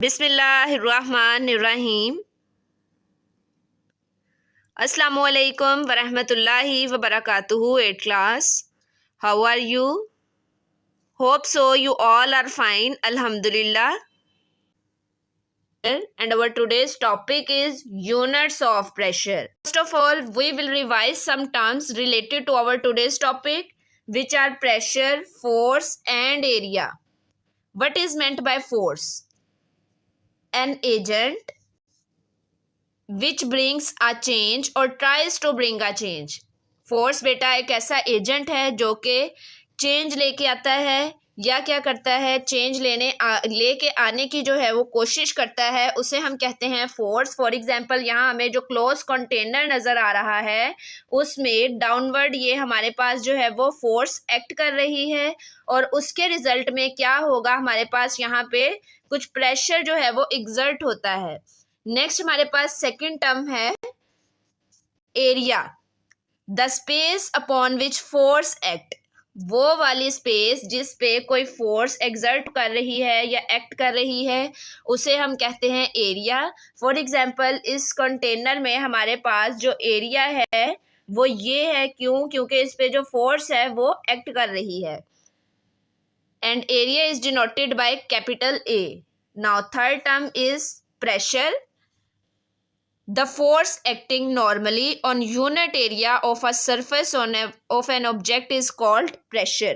बिस्मिल्लाहिर्रहमानिर्रहीम। अस्सलामुअलैकुम वरहमतुल्लाहि वबरकातुहू। 8th class, how are you? Hope so you all are fine, alhamdulillah. And our today's topic is units of pressure. First of all, we will revise some terms related to our today's topic, which are pressure, force and area. What is meant by force? An agent which brings a change or tries to bring a change. Force बेटा एक ऐसा agent है जो कि change लेके आता है या क्या करता है, चेंज लेके आने की जो है वो कोशिश करता है, उसे हम कहते हैं फोर्स। फॉर एग्जांपल यहाँ हमें जो क्लोज कंटेनर नज़र आ रहा है उसमें डाउनवर्ड ये हमारे पास जो है वो फोर्स एक्ट कर रही है और उसके रिजल्ट में क्या होगा, हमारे पास यहाँ पे कुछ प्रेशर जो है वो एग्जर्ट होता है। नेक्स्ट हमारे पास सेकंड टर्म है area, the space upon which force act. वो वाली स्पेस जिस पे कोई फोर्स एग्जर्ट कर रही है या एक्ट कर रही है उसे हम कहते हैं एरिया। फॉर एग्जांपल इस कंटेनर में हमारे पास जो एरिया है वो ये है, क्योंकि इस पे जो फोर्स है वो एक्ट कर रही है। And area is denoted by capital A. Now third term is pressure, the force acting normally on unit area of a surface of an object is called pressure।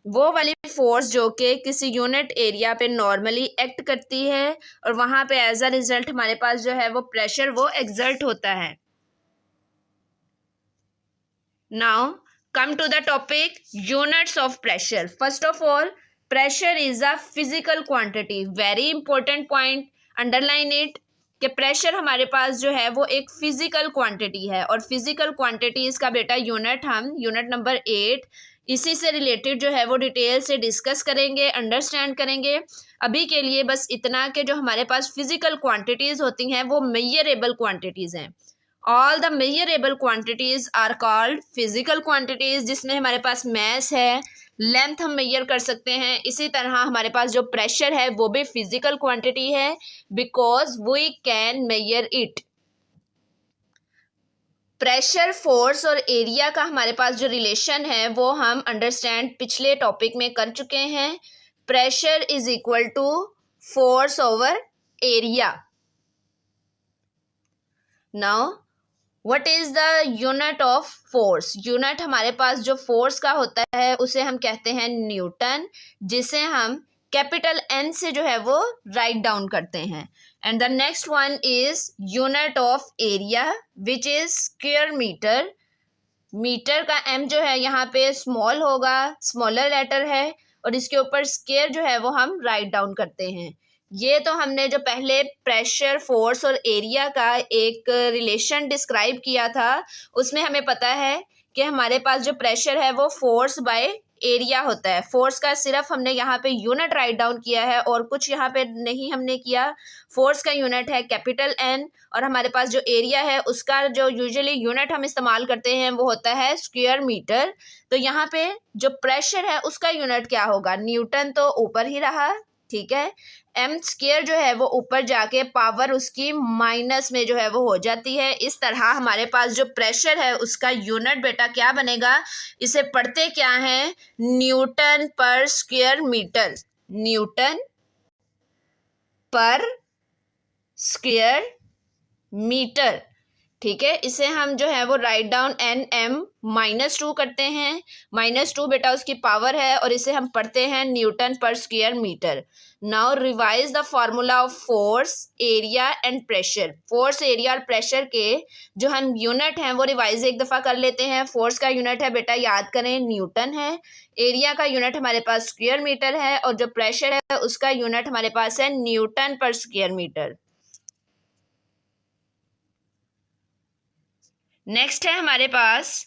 वो वाली फोर्स जो कि किसी यूनिट एरिया पे normally act करती है और वहाँ पे एज अ रिजल्ट हमारे पास जो है वो प्रेशर वो एग्जर्ट होता है। Now come to the topic units of pressure. First of all, pressure is a physical quantity. Very important point, underline it, कि प्रेशर हमारे पास जो है वो एक फिजिकल क्वांटिटी है और फिजिकल क्वांटिटीज का बेटा यूनिट हम यूनिट नंबर 8 इसी से रिलेटेड जो है वो डिटेल से डिस्कस करेंगे, अंडरस्टैंड करेंगे। अभी के लिए बस इतना कि जो हमारे पास फिजिकल क्वांटिटीज होती हैं वो मेजरेबल क्वांटिटीज हैं। All the measurable quantities are called physical quantities, जिसमें हमारे पास मैस है, लेंथ हम मेजर कर सकते हैं। इसी तरह हमारे पास जो प्रेशर है वो भी फिजिकल क्वांटिटी है because we can measure it. Pressure, force और एरिया का हमारे पास जो रिलेशन है वो हम अंडरस्टैंड पिछले टॉपिक में कर चुके हैं। Pressure is equal to force over area. Now what is the unit of force? Unit हमारे पास जो फोर्स का होता है उसे हम कहते हैं न्यूटन, जिसे हम कैपिटल एन से जो है वो राइट डाउन करते हैं। And the next one is unit of area which is square metre. Metre का एम जो है यहाँ पे स्मॉल होगा, स्मॉलर लेटर है, और इसके ऊपर स्क्वायर जो है वो हम राइट डाउन करते हैं। ये तो हमने जो पहले प्रेशर, फोर्स और एरिया का एक रिलेशन डिस्क्राइब किया था उसमें हमें पता है कि हमारे पास जो प्रेशर है वो फोर्स बाय एरिया होता है। फोर्स का सिर्फ हमने यहाँ पे यूनिट राइट डाउन किया है और कुछ यहाँ पे नहीं हमने किया। फोर्स का यूनिट है कैपिटल एन और हमारे पास जो एरिया है उसका जो यूजुअली यूनिट हम इस्तेमाल करते हैं वो होता है स्क्वायर मीटर। तो यहाँ पे जो प्रेशर है उसका यूनिट क्या होगा? न्यूटन तो ऊपर ही रहा, ठीक है। एम स्क्वायर जो है वो ऊपर जाके पावर उसकी माइनस में जो है वो हो जाती है। इस तरह हमारे पास जो प्रेशर है उसका यूनिट बेटा क्या बनेगा? इसे पढ़ते क्या है? न्यूटन पर स्क्वायर मीटर। न्यूटन पर स्क्वायर मीटर, ठीक है। इसे हम जो है वो राइट डाउन एन एम -2 करते हैं। -2 बेटा उसकी पावर है और इसे हम पढ़ते हैं न्यूटन पर square metre. Now revise the formula of force, area and pressure. Force, area और प्रेशर के जो हम यूनिट हैं वो रिवाइज एक दफ़ा कर लेते हैं। फोर्स का यूनिट है बेटा, याद करें, न्यूटन है। एरिया का यूनिट हमारे पास स्क्वायर मीटर है और जो प्रेशर है उसका यूनिट हमारे पास है न्यूटन पर स्क्वायर मीटर। नेक्स्ट है हमारे पास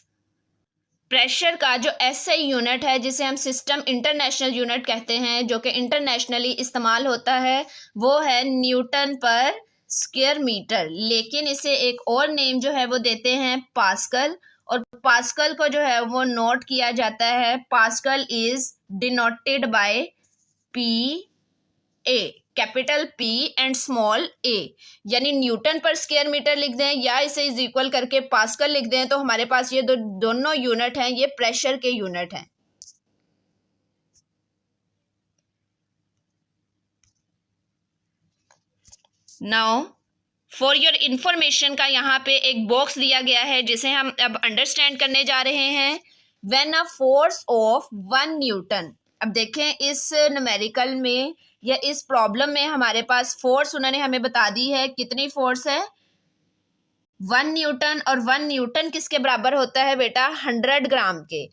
प्रेशर का जो एसआई यूनिट है जिसे हम सिस्टम इंटरनेशनल यूनिट कहते हैं, जो कि इंटरनेशनली इस्तेमाल होता है, वो है न्यूटन पर स्क्वायर मीटर। लेकिन इसे एक और नेम जो है वो देते हैं पास्कल, और पास्कल को जो है वो नोट किया जाता है, pascal is denoted by P A. Capital P and small a, यानी न्यूटन पर स्क्वायर मीटर लिख दें या इसे इज इक्वल करके पास्कल लिख दें, तो हमारे पास ये दोनों यूनिट हैं, ये प्रेशर के यूनिट हैं। नाउ फॉर योर इंफॉर्मेशन का यहाँ पे एक बॉक्स दिया गया है जिसे हम अब अंडरस्टैंड करने जा रहे हैं। When a force of 1 Newton, अब देखें इस न्यूमेरिकल में या इस प्रॉब्लम में हमारे पास फोर्स उन्होंने हमें बता दी है, कितनी फोर्स है 1 न्यूटन, और 1 न्यूटन किसके बराबर होता है बेटा 100 ग्राम के।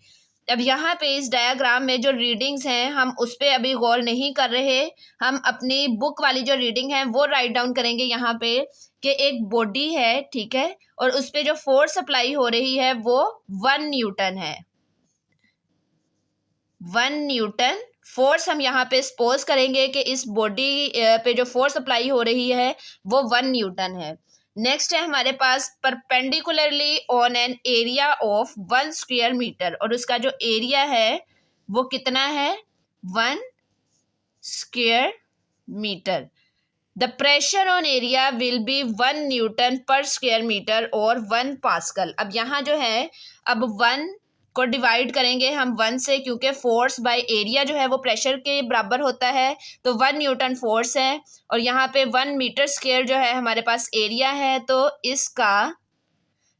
अब यहाँ पे इस डायग्राम में जो रीडिंग्स हैं हम उस पर अभी गौर नहीं कर रहे, हम अपनी बुक वाली जो रीडिंग है वो राइट डाउन करेंगे यहाँ पे कि एक बॉडी है, ठीक है, और उस पर जो फोर्स अप्लाई हो रही है वो 1 न्यूटन है। 1 न्यूटन फोर्स हम यहाँ पे सपोज करेंगे कि इस बॉडी पे जो फोर्स अप्लाई हो रही है वो 1 न्यूटन है। नेक्स्ट है हमारे पास perpendicularly on an area of 1 square metre, और उसका जो एरिया है वो कितना है 1 square metre. The pressure on area will be 1 newton पर स्क्वायर मीटर और 1 पास्कल। अब यहाँ जो है अब 1 को डिवाइड करेंगे हम 1 से, क्योंकि फोर्स बाय एरिया जो है वो प्रेशर के बराबर होता है, तो 1 न्यूटन फोर्स है और यहाँ पे 1 मीटर स्क्वायर जो है हमारे पास एरिया है, तो इसका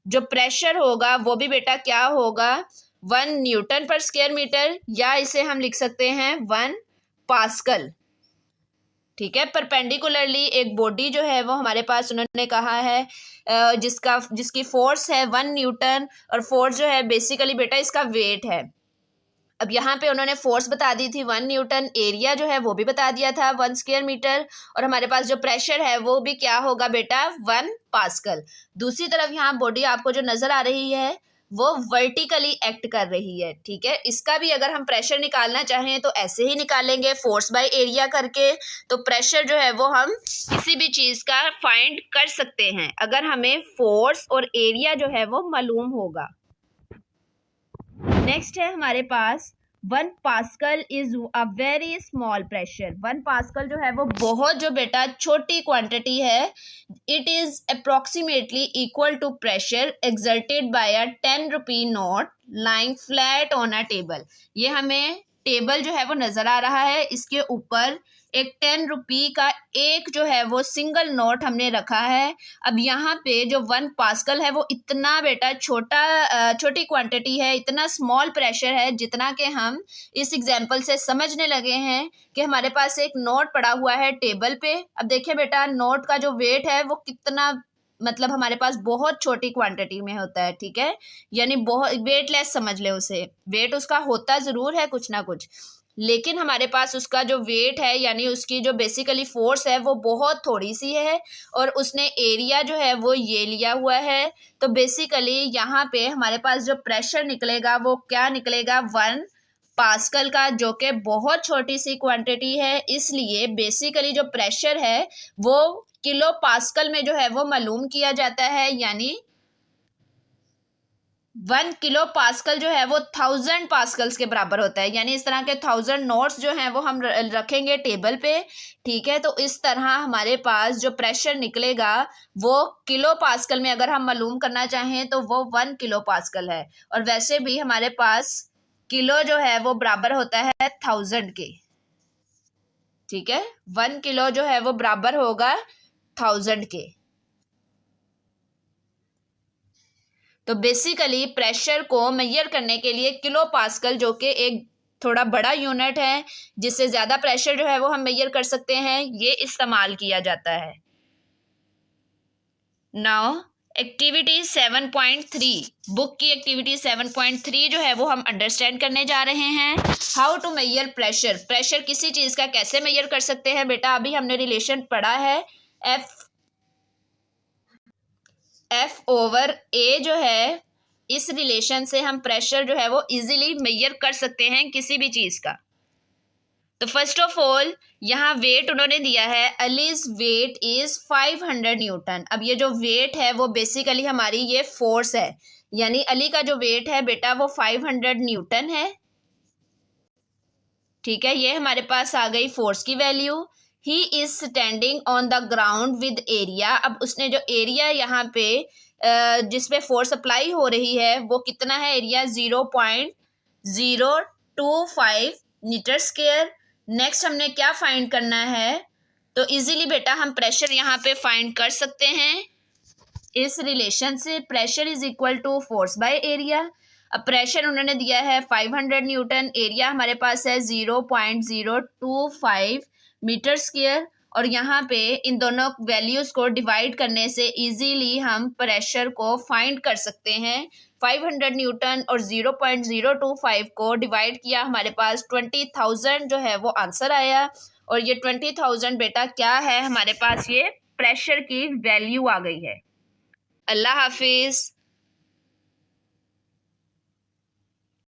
जो प्रेशर होगा वो भी बेटा क्या होगा 1 न्यूटन पर स्क्वायर मीटर, या इसे हम लिख सकते हैं 1 पास्कल। ठीक है, परपेंडिकुलरली एक बॉडी जो है वो हमारे पास उन्होंने कहा है जिसकी फोर्स है 1 न्यूटन, और फोर्स जो है बेसिकली बेटा इसका वेट है। अब यहाँ पे उन्होंने फोर्स बता दी थी 1 न्यूटन, एरिया जो है वो भी बता दिया था 1 स्क्वायर मीटर, और हमारे पास जो प्रेशर है वो भी क्या होगा बेटा 1 पास्कल। दूसरी तरफ यहाँ बॉडी आपको जो नजर आ रही है वो वर्टिकली एक्ट कर रही है, ठीक है। इसका भी अगर हम प्रेशर निकालना चाहें तो ऐसे ही निकालेंगे फोर्स बाय एरिया करके, तो प्रेशर जो है वो हम किसी भी चीज़ का फाइंड कर सकते हैं अगर हमें फोर्स और एरिया जो है वो मालूम होगा। नेक्स्ट है हमारे पास 1 pascal is a very small pressure. 1 pascal जो है वो बहुत जो बेटा छोटी क्वांटिटी है। It is approximately equal to pressure exerted by a 10 rupee note lying flat on a table. ये हमें टेबल जो है वो नजर आ रहा है, इसके ऊपर एक 10 रुपी का एक जो है वो सिंगल नोट हमने रखा है। अब यहाँ पे जो 1 पास्कल है वो इतना बेटा छोटी क्वांटिटी है, इतना स्मॉल प्रेशर है जितना कि हम इस एग्जांपल से समझने लगे हैं कि हमारे पास एक नोट पड़ा हुआ है टेबल पे। अब देखिए बेटा नोट का जो वेट है वो कितना, मतलब हमारे पास बहुत छोटी क्वांटिटी में होता है, ठीक है, यानी बहुत वेटलेस समझ ले उसे। वेट उसका होता ज़रूर है कुछ ना कुछ, लेकिन हमारे पास उसका जो वेट है यानी उसकी जो बेसिकली फोर्स है वो बहुत थोड़ी सी है, और उसने एरिया जो है वो ये लिया हुआ है। तो बेसिकली यहाँ पे हमारे पास जो प्रेशर निकलेगा वो क्या निकलेगा 1 पास्कल का, जो कि बहुत छोटी सी क्वांटिटी है। इसलिए बेसिकली जो प्रेशर है वो किलो पास्कल में जो है वो मालूम किया जाता है, यानी 1 किलो पास्कल जो है वो 1000 पास्कल्स के बराबर होता है। यानी इस तरह के 1000 नोट्स जो हैं वो हम रखेंगे टेबल पे, ठीक है। तो इस तरह हमारे पास जो प्रेशर निकलेगा वो किलो पास्कल में अगर हम मालूम करना चाहें तो वो 1 किलो पास्कल है, और वैसे भी हमारे पास किलो जो है वो बराबर होता है 1000 के, ठीक है। 1 किलो जो है वो बराबर होगा 1000 के। तो बेसिकली प्रेशर को मेजर करने के लिए किलो पास्कल, जो कि एक थोड़ा बड़ा यूनिट है जिससे ज़्यादा प्रेशर जो है वो हम मेजर कर सकते हैं, ये इस्तेमाल किया जाता है। नाउ एक्टिविटी 7.3, बुक की एक्टिविटी 7.3 जो है वो हम अंडरस्टैंड करने जा रहे हैं। How to measure pressure. Pressure किसी चीज़ का कैसे मेजर कर सकते हैं बेटा, अभी हमने रिलेशन पढ़ा है F ओवर A जो है, इस रिलेशन से हम प्रेशर जो है वो इजीली मेजर कर सकते हैं किसी भी चीज़ का। तो फर्स्ट ऑफ ऑल यहाँ वेट उन्होंने दिया है, अलीज वेट इज 500 न्यूटन। अब ये जो वेट है वो बेसिकली हमारी ये फोर्स है, यानी अली का जो वेट है बेटा वो 500 न्यूटन है, ठीक है। ये हमारे पास आ गई फोर्स की value. He is standing on the ground with area. अब उसने जो एरिया यहाँ पे जिसपे फोर्स अप्लाई हो रही है वो कितना है, एरिया 0.025 मीटर स्क्वायर। नेक्स्ट हमने क्या फाइंड करना है, तो इजीली बेटा हम प्रेशर यहाँ पे फाइंड कर सकते हैं इस रिलेशन से। Pressure is equal to force by area. अब प्रेशर उन्होंने दिया है 500 न्यूटन, एरिया हमारे पास है 0.025 मीटर स्क्वायर, और यहाँ पे इन दोनों वैल्यूज को डिवाइड करने से इजीली हम प्रेशर को फाइंड कर सकते हैं। 500 न्यूटन और 0.025 को डिवाइड किया, हमारे पास 20,000 जो है वो आंसर आया, और ये 20,000 बेटा क्या है, हमारे पास ये प्रेशर की वैल्यू आ गई है। अल्लाह हाफिज।